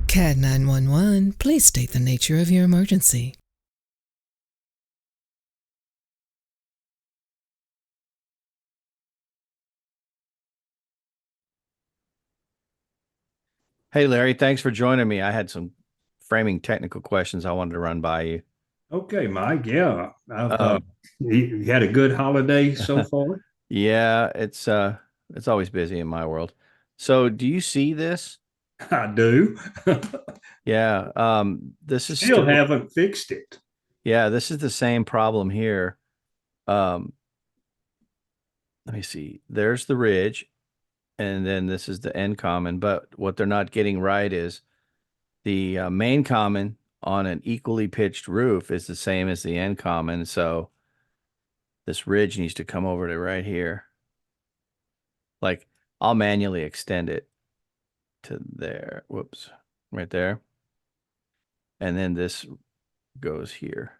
CAD 911, please state the nature of your emergency. Hey, Larry, thanks for joining me. I had some framing technical questions I wanted to run by you. Okay, Mike. Yeah, I've Um, you had a good holiday so far. yeah, it's always busy in my world. So, do you see this? I do. Yeah, this is Still still, haven't fixed it. yeah, this is the same problem here. Um, Let me see. There's the ridge, and then this is the end common. But what they're not getting right is the main common on an equally pitched roof is the same as the end common. So this ridge needs to come over to right here. Like I'll manually extend it to there. Whoops. Right there. And then this goes here.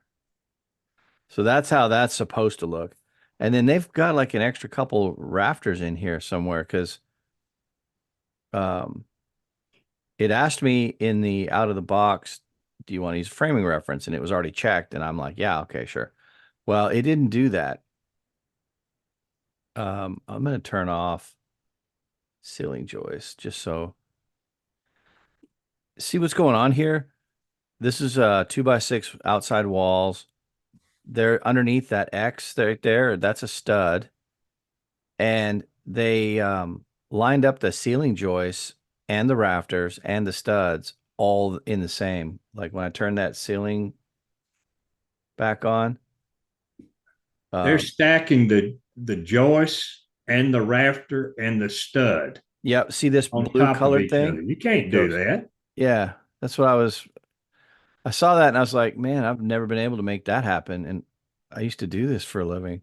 So that's how that's supposed to look. And then they've got like an extra couple rafters in here somewhere because um, it asked me in the out of the box, do you want to use a framing reference? And it was already checked. And I'm like, yeah, okay, sure. Well, it didn't do that. I'm going to turn off ceiling joist just so see what's going on here. This is 2x6 outside walls. There underneath that X right there, that's a stud. And they lined up the ceiling joists and the rafters and the studs all in the same. Like when I turn that ceiling back on, They're um, stacking the joist and the rafter and the stud yeah, see this on blue top of colored each thing? other. You It can't do goes, that. yeah, that's what I saw that and I was like, man, I've never been able to make that happen. And I used to do this for a living.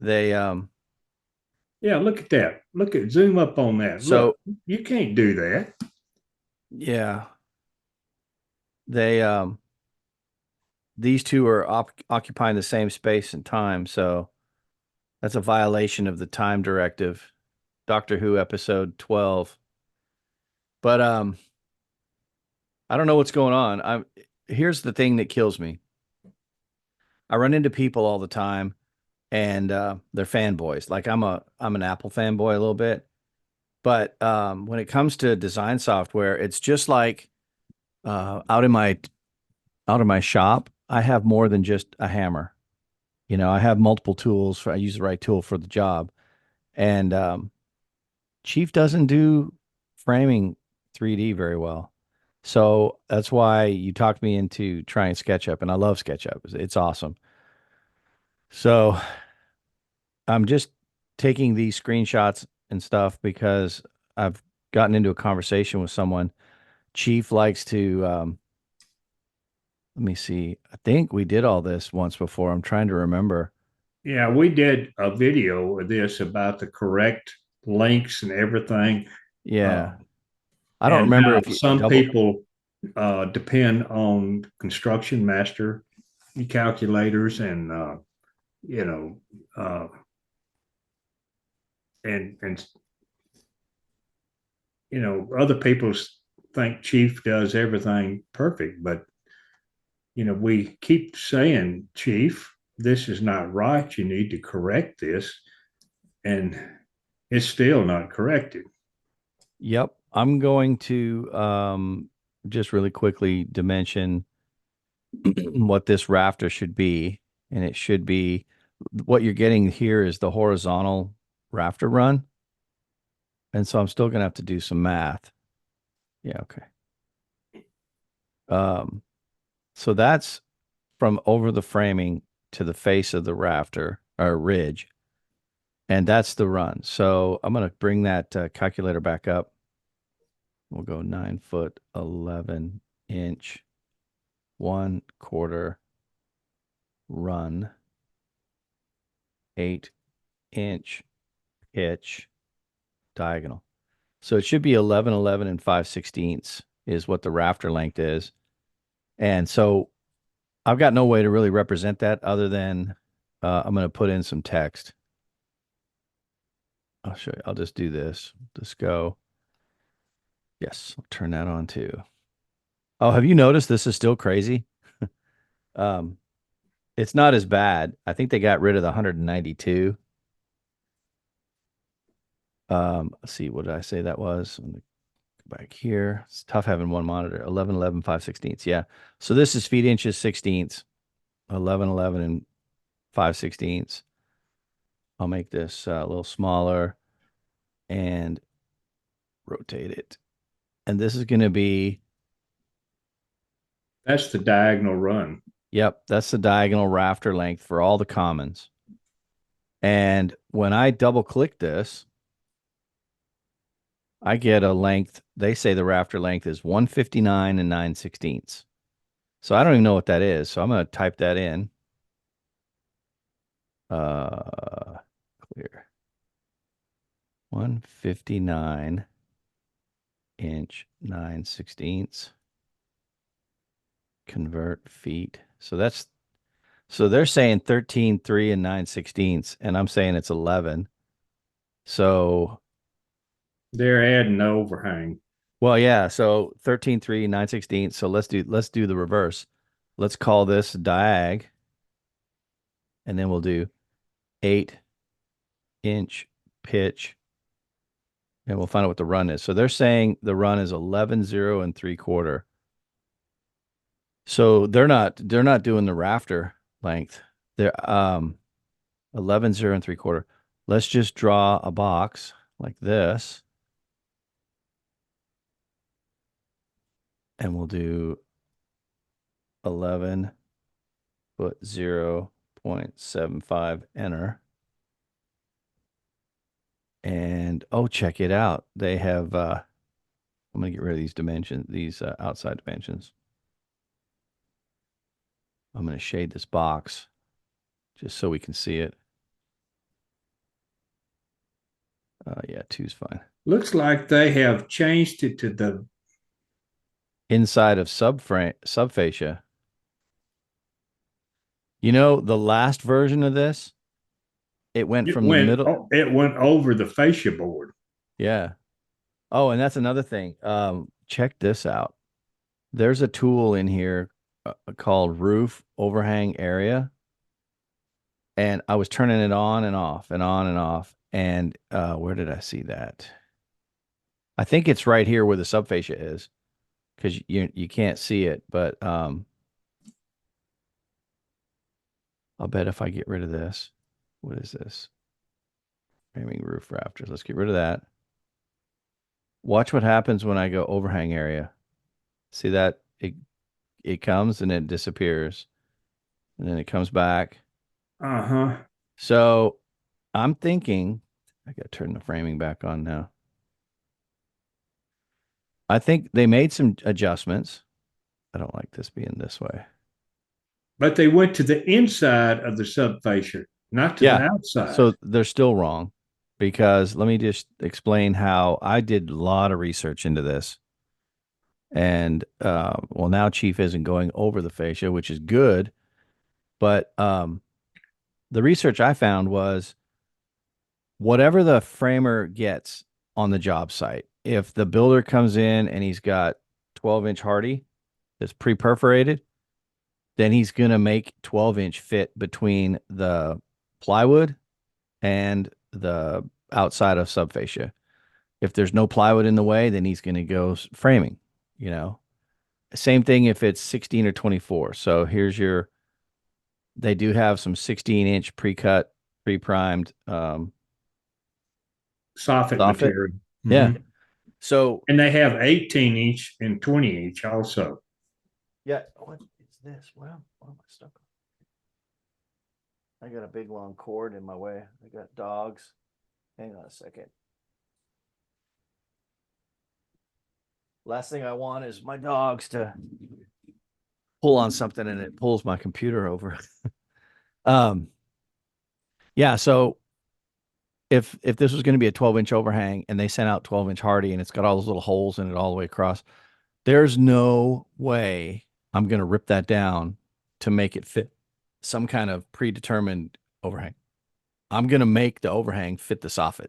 They, Yeah, look at that. Zoom up on that. Look, so you can't do that. yeah, they, these two are occupying the same space and time. So that's a violation of the time directive, Doctor Who episode 12. But, I don't know what's going on. Here's the thing that kills me. I run into people all the time and, they're fanboys. Like I'm an Apple fanboy a little bit. But when it comes to design software, it's just like out in my shop, I have more than just a hammer. You know, I have multiple tools. I use the right tool for the job. And Chief doesn't do framing 3D very well. So that's why you talked me into trying SketchUp, and I love SketchUp. It's awesome. So I'm just taking these screenshots and stuff because I've gotten into a conversation with someone. Chief likes to let me see. I think we did all this once before. I'm trying to remember. Yeah, we did a video of this about the correct links and everything. Yeah. Um, I don't and remember how if you some double. people depend on construction master calculators and you know uh, and other people think chief does everything perfect, but we keep saying, chief, this is not right, you need to correct this, and it's still not corrected. Yep. I'm going to just really quickly dimension what this rafter should be. And it should be what you're getting here is the horizontal rafter run. And so I'm still going to have to do some math. Yeah. Okay. Um, so that's from over the framing to the face of the rafter or ridge. And that's the run. So I'm going to bring that calculator back up. We'll go 9 foot, 11 inch, 1/4 run, 8 inch pitch diagonal. So it should be 11, 11 and 5/16 is what the rafter length is. And so I've got no way to really represent that other than I'm going to put in some text. I'll show you. I'll just do this. Just go. Yes, I'll turn that on too. Oh, have you noticed this is still crazy? Um, it's not as bad. I think they got rid of the 192. Let's see, what did I say that was? Let me go back here. It's tough having one monitor. 11, 11, 5/16. Yeah. So this is feet, inches, sixteenths. 11, 11, and 5/16. I'll make this a little smaller and rotate it. And this is going to be, That's the diagonal run. yep, that's the diagonal rafter length for all the commons. And when I double click this, I get a length. They say the rafter length is 159 and 9/16. So I don't even know what that is. So I'm going to type that in. Clear. 159 inch 9/16. Convert feet. So they're saying 13, 3, and 9/16, and I'm saying it's 11. So, They're adding the overhang. well, yeah. So 13, 3, 9/16. So let's do the reverse. Let's call this diag, and then we'll do 8-inch pitch, and we'll find out what the run is. So they're saying the run is 11, 0, and 3/4. So they're not doing the rafter length. They're 11, 0, and 3/4. Let's just draw a box like this. And we'll do 11 foot 0.75, enter. And oh, check it out. They have, I'm going to get rid of these dimensions, these outside dimensions. I'm going to shade this box just so we can see it. Yeah, 2's fine. Looks like they have changed it to the Inside of subfascia. You know, the last version of this, it went from the middle. it went over the fascia board. Yeah. Oh, and that's another thing. Check this out. There's a tool in here called roof overhang area. And I was turning it on and off and on and off. And where did I see that? I think it's right here where the subfascia is, because you can't see it. But I'll bet if I get rid of this, what is this? Framing roof rafters. Let's get rid of that. Watch what happens when I go overhang area. See that? It comes and it disappears. And then it comes back. Uh-huh. So I'm thinking, I got to turn the framing back on now. I think they made some adjustments. I don't like this being this way. But they went to the inside of the subfascia, not to the outside. So they're still wrong, because let me just explain how I did a lot of research into this. And well, now Chief isn't going over the fascia, which is good. But the research I found was whatever the framer gets on the job site, if the builder comes in and he's got 12-inch hardy that's pre-perforated, then he's going to make 12-inch fit between the plywood and the outside of subfascia. If there's no plywood in the way, then he's going to go framing, you know. Same thing if it's 16 or 24. So they do have some 16-inch pre-cut, pre-primed soffit soffit. material. Yeah. Mm-hmm. So, and they have 18-inch and 20-inch also. Yeah. What is this? Well, what am I stuck on? I got a big long cord in my way. I got dogs. Hang on a second. Last thing I want is my dogs to pull on something and it pulls my computer over. Yeah. So if this was going to be a 12-inch overhang and they sent out 12-inch hardy and it's got all those little holes in it all the way across, there's no way I'm going to rip that down to make it fit some kind of predetermined overhang. I'm going to make the overhang fit the soffit.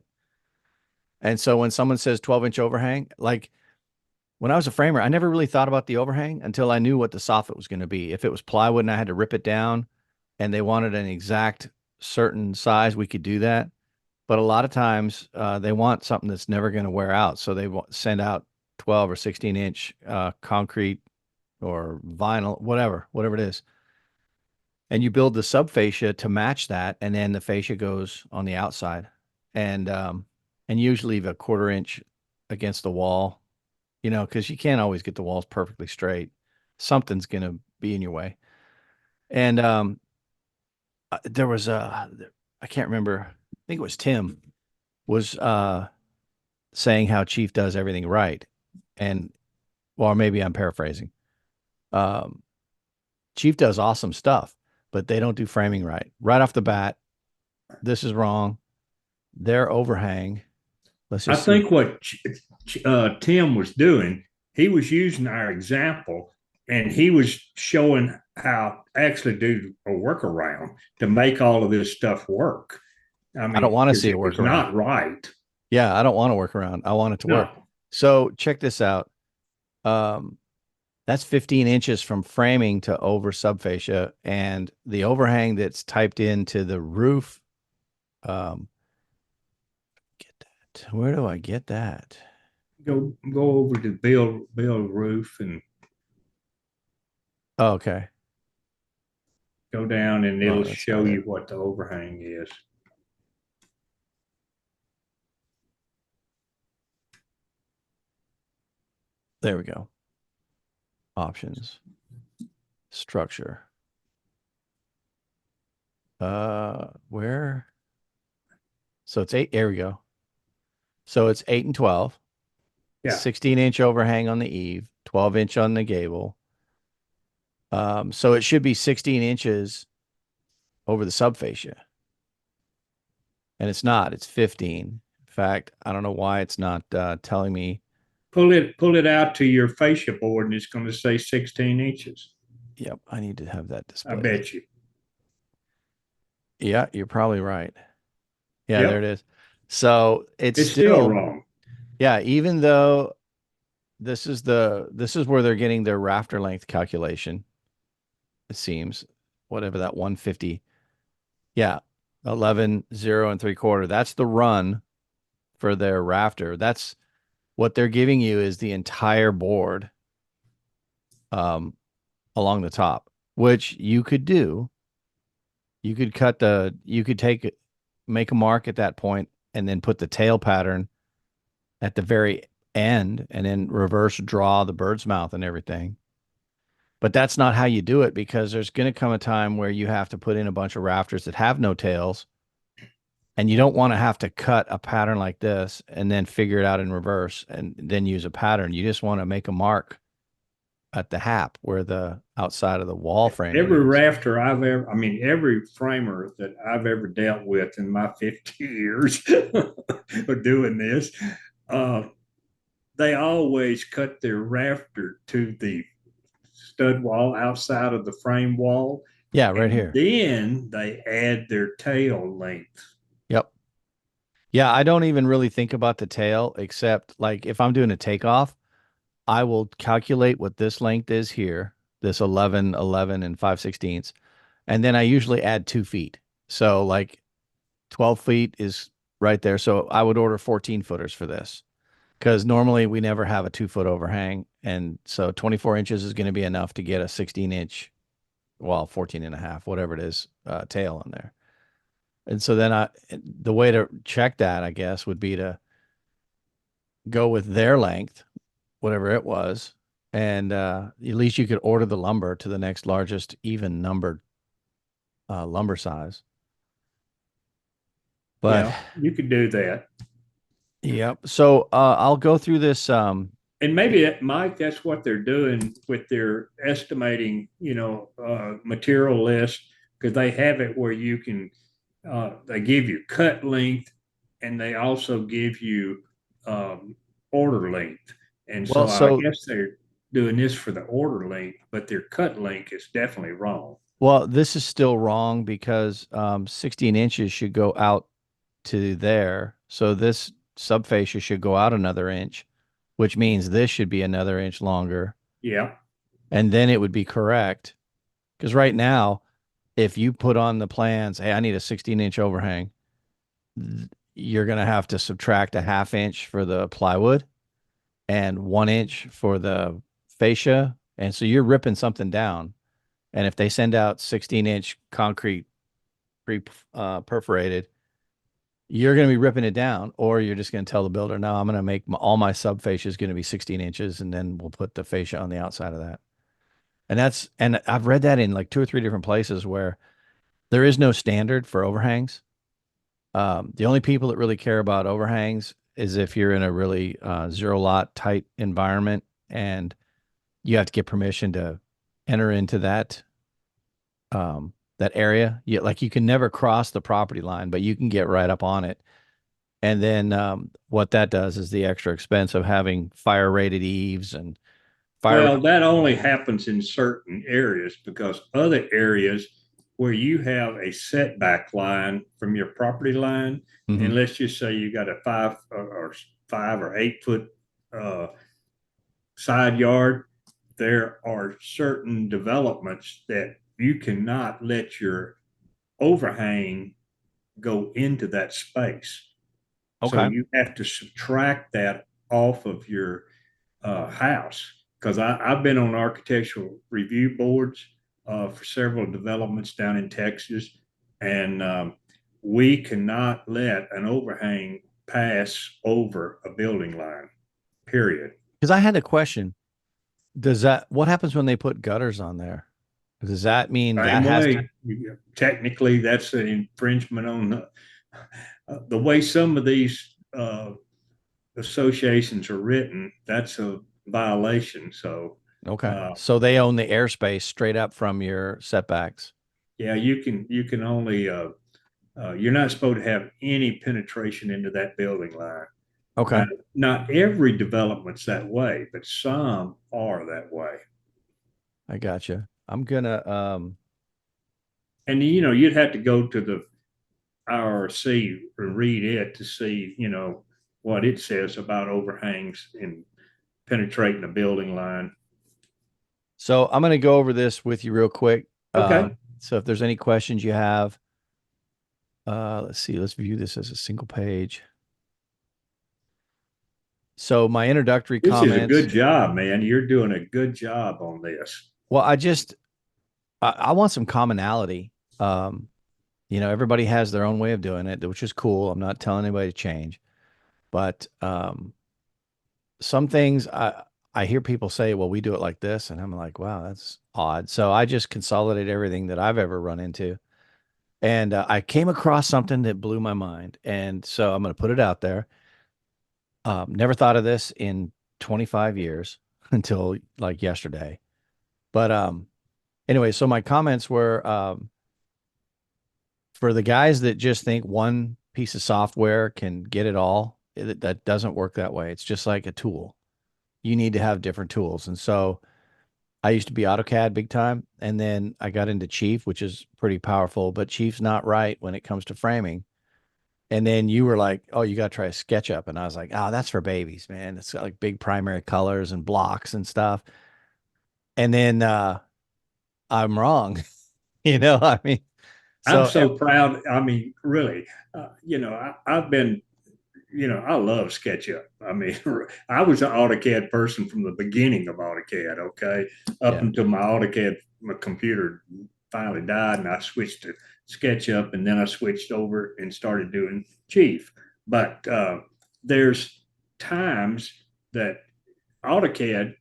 And so when someone says 12-inch overhang, like when I was a framer, I never really thought about the overhang until I knew what the soffit was going to be. If it was plywood and I had to rip it down and they wanted an exact certain size, we could do that. But a lot of times they want something that's never going to wear out. So they send out 12 or 16-inch concrete or vinyl, whatever it is. And you build the subfascia to match that. And then the fascia goes on the outside. And usually leave a 1/4 inch against the wall, because you can't always get the walls perfectly straight. Something's going to be in your way. And there was I can't remember. I think it was Tim was saying how Chief does everything right. And, well, maybe I'm paraphrasing. Um, Chief does awesome stuff, but they don't do framing right. Right off the bat, this is wrong. Their overhang. Let's I just see. think what Tim was doing, he was using our example and he was showing how actually do a workaround to make all of this stuff work. I I don't mean, want to because see a it was workaround. not right. Yeah, I don't want to work around. I want it to work. No. So check this out. That's 15 inches from framing to over subfascia, and the overhang that's typed into the roof. Get that. Where do I get that? Go over to build roof and Oh, okay. go down and Oh, it'll that's show not it. you what the overhang is. There we go. Options. Structure. Where? So it's 8. There we go. So it's 8 and 12. Yeah. 16-inch overhang on the eave, 12-inch on the gable. So it should be 16 inches over the subfascia. And it's not. It's 15. In fact, I don't know why it's not telling me. Pull it out to your fascia board and it's going to say 16 inches. Yep, I need to have that I displayed. bet you. Yeah, you're probably right. Yeah, Yep. there it is. So it's still wrong. Yeah, even though this is where they're getting their rafter length calculation. It seems, whatever that 150. Yeah, 11, 0 and 3/4. That's the run for their rafter. That's what they're giving you is the entire board along the top, which you could do. You could make a mark at that point and then put the tail pattern at the very end and then reverse draw the bird's mouth and everything. But that's not how you do it, because there's going to come a time where you have to put in a bunch of rafters that have no tails, and you don't want to have to cut a pattern like this and then figure it out in reverse and then use a pattern. You just want to make a mark at the hap where the outside of the wall framing Every is. rafter every framer that I've ever dealt with in my 50 years of doing this, they always cut their rafter to the stud wall outside of the frame wall. Yeah, right here. Then they add their tail length. Yep. Yeah, I don't even really think about the tail, except like if I'm doing a takeoff, I will calculate what this length is here, this 11, 11 and 5/16. And then I usually add 2 feet. So like 12 feet is right there. So I would order 14 footers for this, because normally we never have a 2-foot overhang. And so 24 inches is going to be enough to get a 16-inch, well, 14 and a half, whatever it is, tail on there. And so then the way to check that, I guess, would be to go with their length, whatever it was. And at least you could order the lumber to the next largest even numbered lumber size. But yeah, you could do that. Yep. So I'll go through this. And maybe Mike, that's what they're doing with their estimating, material list, because they have it where you can, they give you cut length and they also give you order length. And Well, so I guess they're doing this for the order length, but their cut length is definitely wrong. Well, this is still wrong, because 16 inches should go out to there. So this subfascia should go out another inch, which means this should be another inch longer. Yeah. And then it would be correct. Because right now, if you put on the plans, hey, I need a 16-inch overhang, you're going to have to subtract a half inch for the plywood and 1 inch for the fascia. And so you're ripping something down. And if they send out 16-inch concrete perforated, you're going to be ripping it down, or you're just going to tell the builder, no, I'm going to make all my sub fascia is going to be 16 inches, and then we'll put the fascia on the outside of that. And I've read that in like 2 or 3 different places where there is no standard for overhangs. The only people that really care about overhangs is if you're in a really zero lot tight environment and you have to get permission to enter into that area. Like you can never cross the property line, but you can get right up on it. And then what that does is the extra expense of having fire rated eaves and fire. Well, that only happens in certain areas because other areas where you have a setback line from your property line, and Mhm. let's just say you got a 5 or 8 foot uh, side yard, there are certain developments that you cannot let your overhang go into that space. So Okay. you have to subtract that off of your house. Because I've been on architectural review boards for several developments down in Texas, and we cannot let an overhang pass over a building line, period. Because I had a question. What happens when they put gutters on there? Does that mean Same that has to, way, technically, that's an infringement on the way some of these associations are written. That's a violation. So, okay. uh, So they own the airspace straight up from your setbacks. yeah, you can only you're not supposed to have any penetration into that building line. Now, Okay. not every development's that way, but some are that way. I gotcha. I'm gonna, And you'd have to go to the IRC and read it to see, what it says about overhangs and penetrating a building line. so I'm gonna go over this with you real quick. Okay. So if there's any questions you have, let's see, let's view this as a single page. So my introductory This is a good comments. job, man. You're doing a good job on this. Well, I want some commonality. Everybody has their own way of doing it, which is cool. I'm not telling anybody to change, but some things I hear people say, well, we do it like this, and I'm like, wow, that's odd. So I just consolidate everything that I've ever run into, and I came across something that blew my mind, and so I'm going to put it out there. Never thought of this in 25 years until like yesterday, but anyway, so my comments were for the guys that just think one piece of software can get it all. That doesn't work that way. It's just like a tool. You need to have different tools. And so I used to be AutoCAD big time, and then I got into Chief, which is pretty powerful, but Chief's not right when it comes to framing. And then you were like, "Oh, you got to try SketchUp," and I was like, "Oh, that's for babies, man. It's got like big primary colors and blocks and stuff." And then I'm wrong, I mean, I'm so so proud. I mean, really, I've been, I love SketchUp. I mean, I was an AutoCAD person from the beginning of AutoCAD, okay, up yeah, until my computer finally died and I switched to SketchUp, and then I switched over and started doing Chief. But there's times that AutoCAD,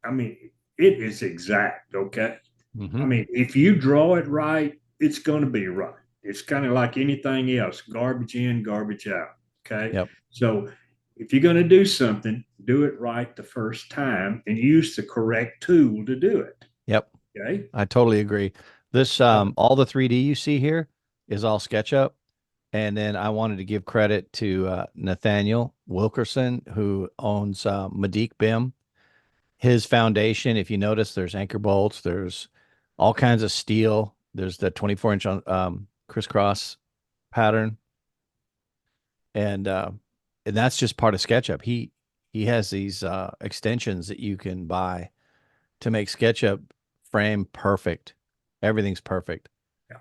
I mean, it is exact, okay? I hmm, mean, if you draw it right, it's going to be right. It's kind of like anything else, garbage in, garbage out. Okay. yep, So if you're going to do something, do it right the first time and use the correct tool to do it. yep. Okay. I totally agree. This all the 3D you see here is all SketchUp. And then I wanted to give credit to Nathaniel Wilkerson, who owns Medique BIM. His foundation, if you notice, there's anchor bolts, there's all kinds of steel, there's the 24-inch crisscross pattern, and that's just part of SketchUp. He he has these extensions that you can buy to make SketchUp frame perfect. Everything's perfect.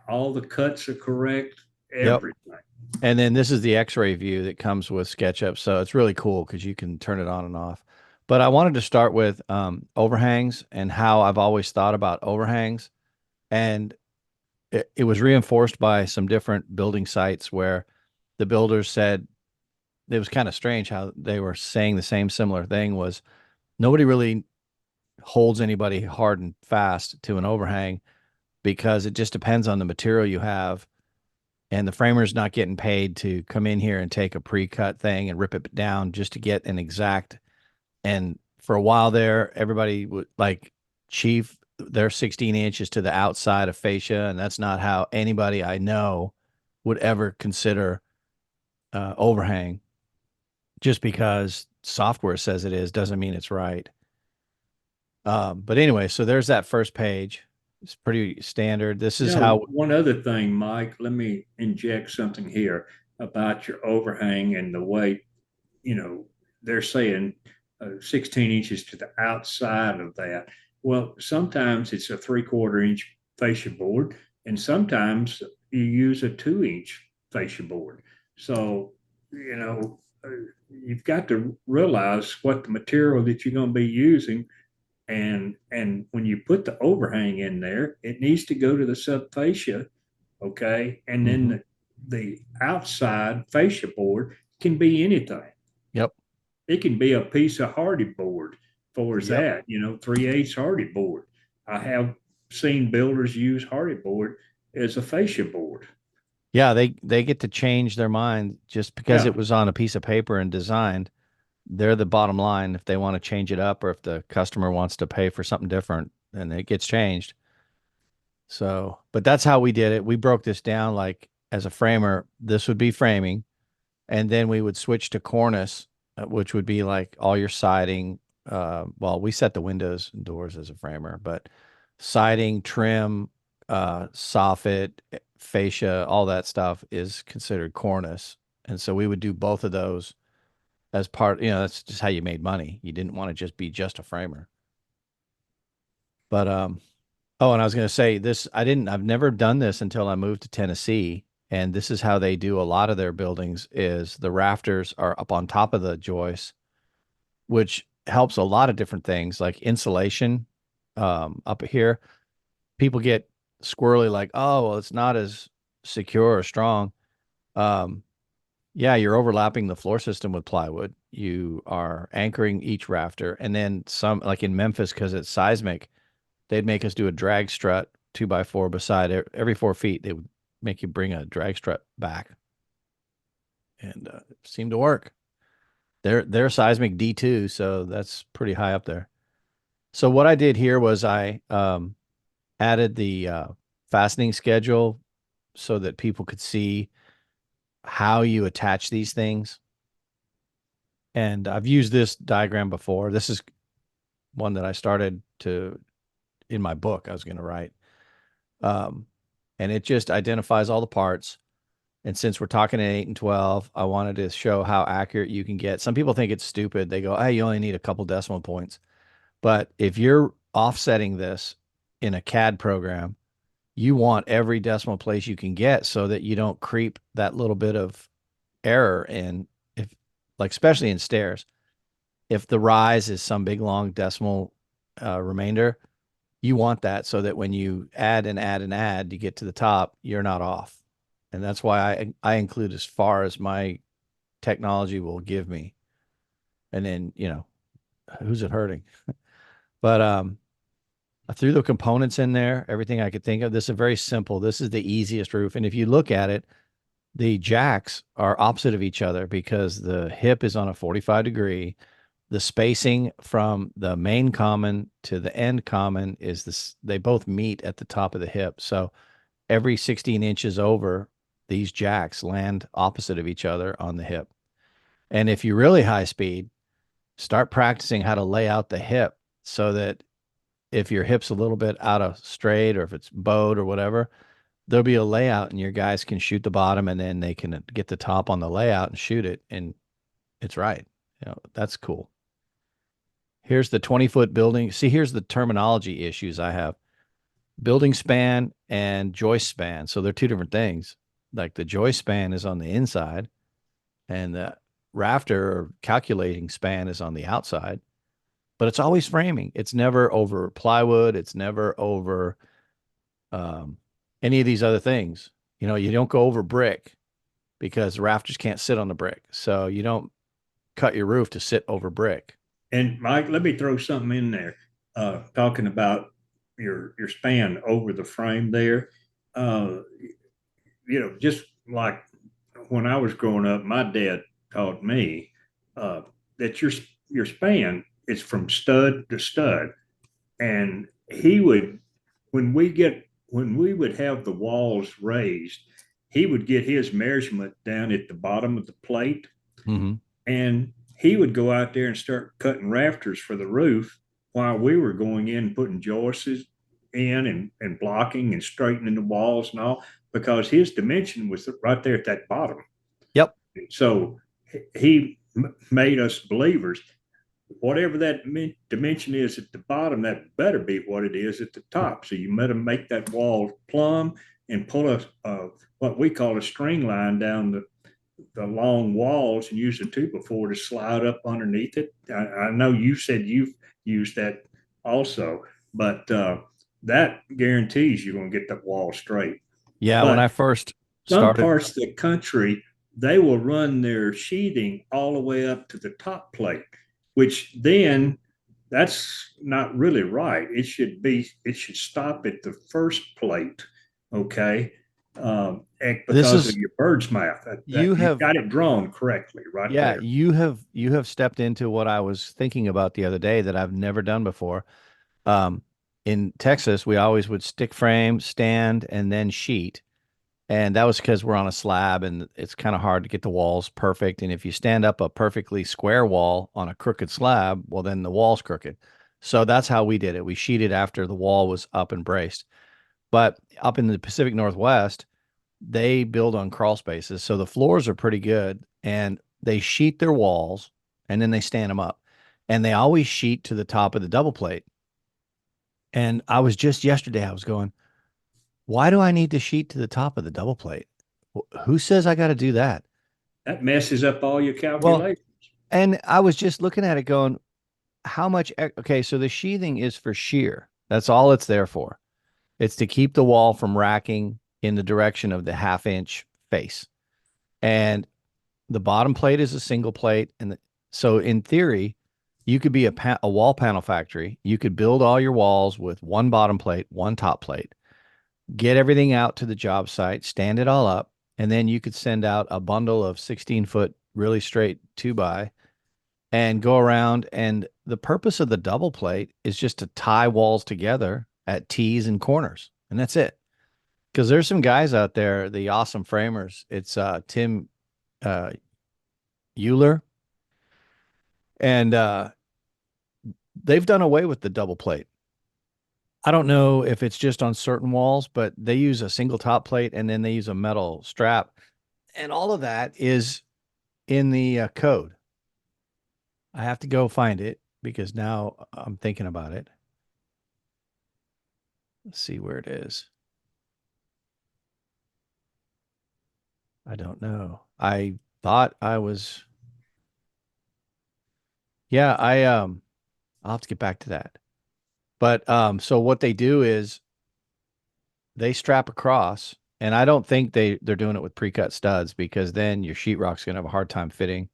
All the cuts are correct, Yep. everything. And then this is the X-ray view that comes with SketchUp, so it's really cool because you can turn it on and off. But I wanted to start with overhangs and how I've always thought about overhangs, and it was reinforced by some different building sites where the builders said it was kind of strange how they were saying the same similar thing was nobody really holds anybody hard and fast to an overhang because it just depends on the material you have. And the framer's not getting paid to come in here and take a pre-cut thing and rip it down just to get an exact. And for a while there, everybody would like Chief, they're 16 inches to the outside of fascia. And that's not how anybody I know would ever consider overhang. Just because software says it is doesn't mean it's right. But anyway, so there's that first page. It's pretty standard. This is how. One other thing, Mike, let me inject something here about your overhang and the way, you know, they're saying 16 inches to the outside of that. Well, sometimes it's a 3/4 inch fascia board, and sometimes you use a 2 inch fascia board. So, you've got to realize what the material that you're going to be using, and when you put the overhang in there, it needs to go to the subfascia, okay? And then the outside fascia board can be anything. Yep. It can be a piece of hardy board for Yep. that, 3/8 hardy board. I have seen builders use hardy board as a fascia board. Yeah, they get to change their mind just because Yeah. it was on a piece of paper and designed. They're the bottom line. If they want to change it up or if the customer wants to pay for something different, then it gets changed. So, but that's how we did it. We broke this down like as a framer, this would be framing, and then we would switch to cornice, which would be like all your siding. Well, we set the windows and doors as a framer, but siding, trim, soffit, fascia, all that stuff is considered cornice. And so we would do both of those as part, that's just how you made money. You didn't want to just be just a framer. But oh, and I was going to say this, I've never done this until I moved to Tennessee, and this is how they do a lot of their buildings is the rafters are up on top of the joists, which helps a lot of different things like insulation up here. People get squirrely like, oh, well, it's not as secure or strong. Yeah, you're overlapping the floor system with plywood. You are anchoring each rafter. And then some, like in Memphis, because it's seismic, they'd make us do a drag strut 2x4 beside it. Every 4 feet. They would make you bring a drag strut back. And it seemed to work. They're seismic D2, so that's pretty high up there. So what I did here was I added the fastening schedule so that people could see how you attach these things. And I've used this diagram before. This is one that I started in my book I was going to write. And it just identifies all the parts. And since we're talking in 8 and 12, I wanted to show how accurate you can get. Some people think it's stupid. They go, hey, you only need a couple decimal points. But if you're offsetting this in a CAD program, you want every decimal place you can get so that you don't creep that little bit of error in, if like, especially in stairs. If the rise is some big long decimal remainder, you want that so that when you add and add and add to get to the top, you're not off. And that's why I include as far as my technology will give me. And then, who's it hurting? But I threw the components in there, everything I could think of. This is very simple. This is the easiest roof. And if you look at it, the jacks are opposite of each other because the hip is on a 45-degree. The spacing from the main common to the end common is this. They both meet at the top of the hip. So every 16 inches over, these jacks land opposite of each other on the hip. And if you're really high speed, start practicing how to lay out the hip so that if your hip's a little bit out of straight or if it's bowed or whatever, there'll be a layout and your guys can shoot the bottom and then they can get the top on the layout and shoot it. And it's right. That's cool. Here's the 20-foot building. See, here's the terminology issues I have. Building span and joist span. So they're two different things. Like the joist span is on the inside and the rafter or calculating span is on the outside, but it's always framing. It's never over plywood. It's never over um, any of these other things. You know, you don't go over brick because the rafters can't sit on the brick. So you don't cut your roof to sit over brick. And Mike, let me throw something in there. Talking about your span over the frame there. Uh, just like when I was growing up, my dad taught me uh, that your span is from stud to stud, and he would when we would have the walls raised, he would get his measurement down at the bottom of the plate, Mm-hmm. and he would go out there and start cutting rafters for the roof while we were going in and putting joists in and blocking and straightening the walls and all because his dimension was right there at that bottom. Yep. So he made us believers. Whatever that dimension is at the bottom, that better be what it is at the top. So you better make that wall plumb and pull a what we call a string line down the long walls and use the 2x4 to slide up underneath it. I know you said you've used that also, but that guarantees you're going to get that wall straight. Yeah. But When I first some started, parts of the country, they will run their sheathing all the way up to the top plate, which then that's not really right. It should stop at the first plate. Okay. this Because of is, your bird's mouth, that you you've have, got it drawn correctly right yeah, there. you have stepped into what I was thinking about the other day that I've never done before. Um, in Texas, we always would stick frame, stand, and then sheet. And that was because we're on a slab and it's kind of hard to get the walls perfect. And if you stand up a perfectly square wall on a crooked slab, well, then the wall's crooked. So that's how we did it. We sheeted after the wall was up and braced. But up in the Pacific Northwest, they build on crawl spaces. So the floors are pretty good and they sheet their walls and then they stand them up. And they always sheet to the top of the double plate. And I was just yesterday, I was going, why do I need to sheet to the top of the double plate? Who says I got to do that? That messes up all your Well, calculations. and I was just looking at it going, how much? Okay, so the sheathing is for shear. That's all it's there for. It's to keep the wall from racking in the direction of the half-inch face. And the bottom plate is a single plate. So in theory, you could be a wall panel factory. You could build all your walls with one bottom plate, one top plate, get everything out to the job site, stand it all up, and then you could send out a bundle of 16-foot really straight 2x and go around. And the purpose of the double plate is just to tie walls together at T's and corners. And that's it. Because there's some guys out there, the awesome framers. It's Tim uh, Euler. And they've done away with the double plate. I don't know if it's just on certain walls, but they use a single top plate and then they use a metal strap. And all of that is in the code. I have to go find it because now I'm thinking about it. Let's see where it is. I don't know. I thought I was, yeah, I'll have to get back to that. But so what they do is they strap across, and I don't think they're doing it with pre-cut studs because then your sheetrock's gonna have a hard time fitting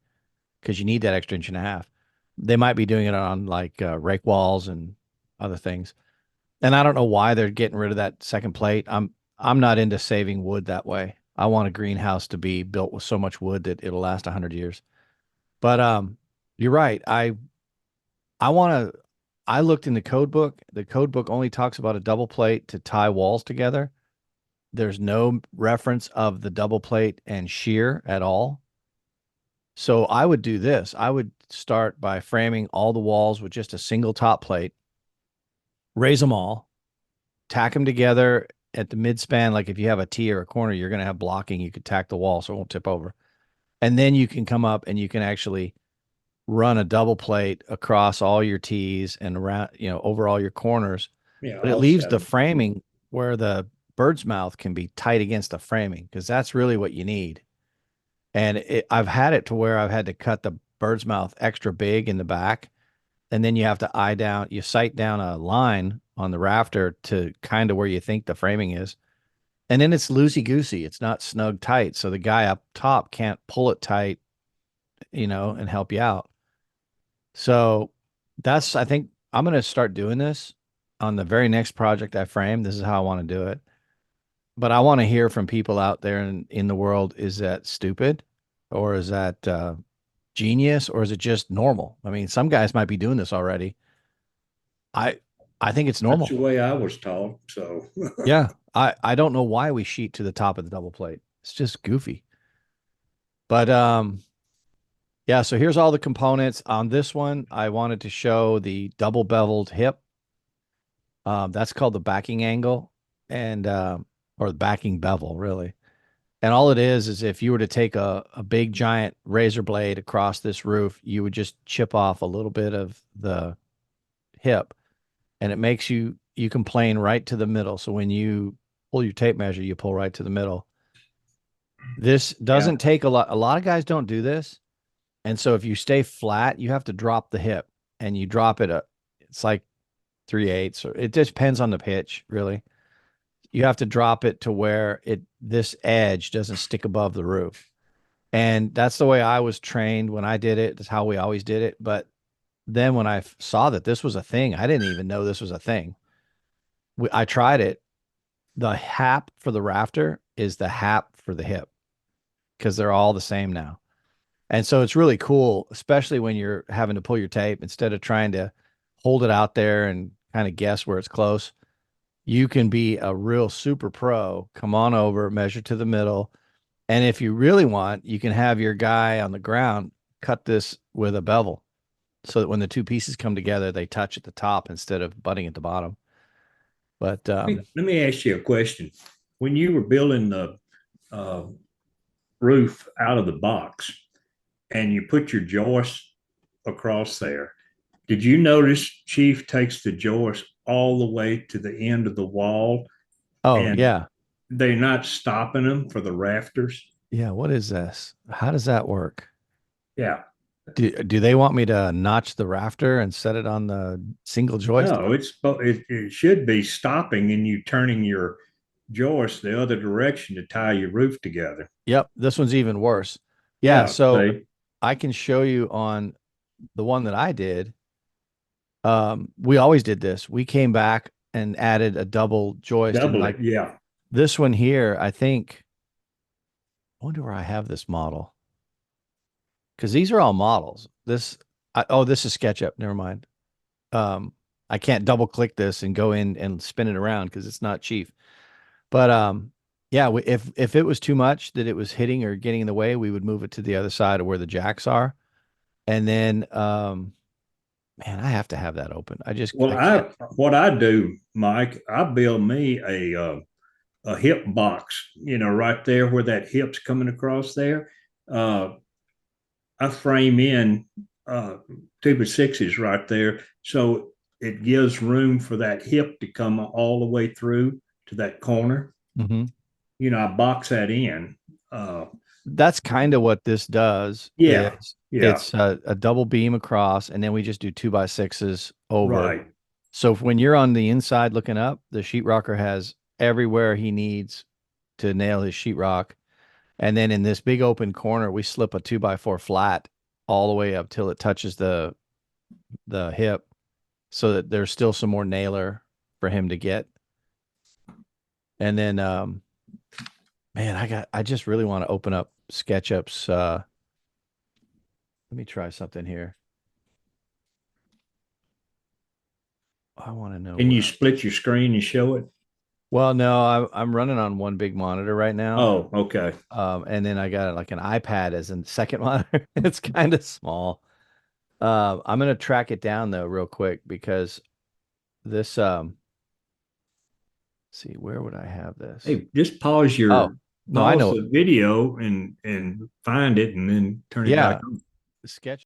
because you need that extra inch and a half. They might be doing it on like rake walls and other things. And I don't know why they're getting rid of that second plate. I'm not into saving wood that way. I want a greenhouse to be built with so much wood that it'll last 100 years. But you're right. I want to I looked in the code book. The code book only talks about a double plate to tie walls together. There's no reference of the double plate and shear at all. So I would do this. I would start by framing all the walls with just a single top plate, raise them all, tack them together at the midspan. Like if you have a T or a corner, you're going to have blocking. You could tack the wall so it won't tip over. And then you can come up and you can actually run a double plate across all your T's and around, over all your corners, Yeah, but it all leaves the seven. framing where the bird's mouth can be tight against the framing because that's really what you need. And I've had it to where I've had to cut the bird's mouth extra big in the back, and then you have to you sight down a line on the rafter to kind of where you think the framing is. And then it's loosey goosey. It's not snug tight. So the guy up top can't pull it tight, and help you out. So I think I'm going to start doing this on the very next project I frame. This is how I want to do it. But I want to hear from people out there in the world. Is that stupid, or is that genius, or is it just normal? I mean, some guys might be doing this already. I I think it's That's the normal. way I was taught. So Yeah. I don't know why we sheet to the top of the double plate. It's just goofy. But yeah, so here's all the components. On this one, I wanted to show the double beveled hip. That's called the backing angle, and or the backing bevel, really. And all it is if you were to take a big giant razor blade across this roof, you would just chip off a little bit of the hip, and it makes you can plane right to the middle. So when you pull your tape measure, you pull right to the middle. This yeah, doesn't take a lot. A lot of guys don't do this. And so if you stay flat, you have to drop the hip, and you drop it it's like 3/8, or it just depends on the pitch, really. You have to drop it to where this edge doesn't stick above the roof. And that's the way I was trained when I did it. That's how we always did it. But then when I saw that this was a thing, I didn't even know this was a thing. I tried it. The hap for the rafter is the hap for the hip because they're all the same now. And so it's really cool, especially when you're having to pull your tape instead of trying to hold it out there and kind of guess where it's close. You can be a real super pro, come on over, measure to the middle. And if you really want, you can have your guy on the ground cut this with a bevel so that when the two pieces come together, they touch at the top instead of butting at the bottom. But let me ask you a question. When you were building the uh, roof out of the box and you put your joist across there, did you notice Chief takes the joist all the way to the end of the wall oh, and yeah. they're not stopping them for the rafters? Yeah, what is this? How does that work? Yeah. Do they want me to notch the rafter and set it on the single joist? No, it should be stopping and you turning your joist the other direction to tie your roof together. Yep, this one's even worse. Yeah, Yeah, so see, I can show you on the one that I did. We always did this. We came back and added a double joist, and double like it. Yeah. this one here, I wonder where I have this model because these are all models. This is SketchUp. Never mind. Um, I can't double click this and go in and spin it around because it's not cheap. But yeah, if it was too much that it was hitting or getting in the way, we would move it to the other side of where the jacks are. And then, man, I have to have that open. Well, I can't. what I do, Mike, I build me a hip box. You know, right there where that hip's coming across there. Uh, I frame in 2x6s right there, so it gives room for that hip to come all the way through to that corner. Mhm. You know, I box that in. Uh, That's kind of what this does. yeah, Is yeah, it's a double beam across, and then we just do 2x6s over. right. So when you're on the inside looking up, the sheetrocker has everywhere he needs to nail his sheetrock. And then in this big open corner, we slip a 2x4 flat all the way up till it touches the hip, so that there's still some more nailer for him to get. And then man, I just really want to open up SketchUp's let me try something here. I want to know Can you where. split your screen and show it? Well, no, I'm running on one big monitor right now. Oh, okay. And then I got like an iPad as a second monitor. It's kind of small. I'm gonna track it down though real quick because this see, where would I have this? Hey, just pause Oh, your no, I pause know. the video and find it and then turn it back Yeah, on. Sketch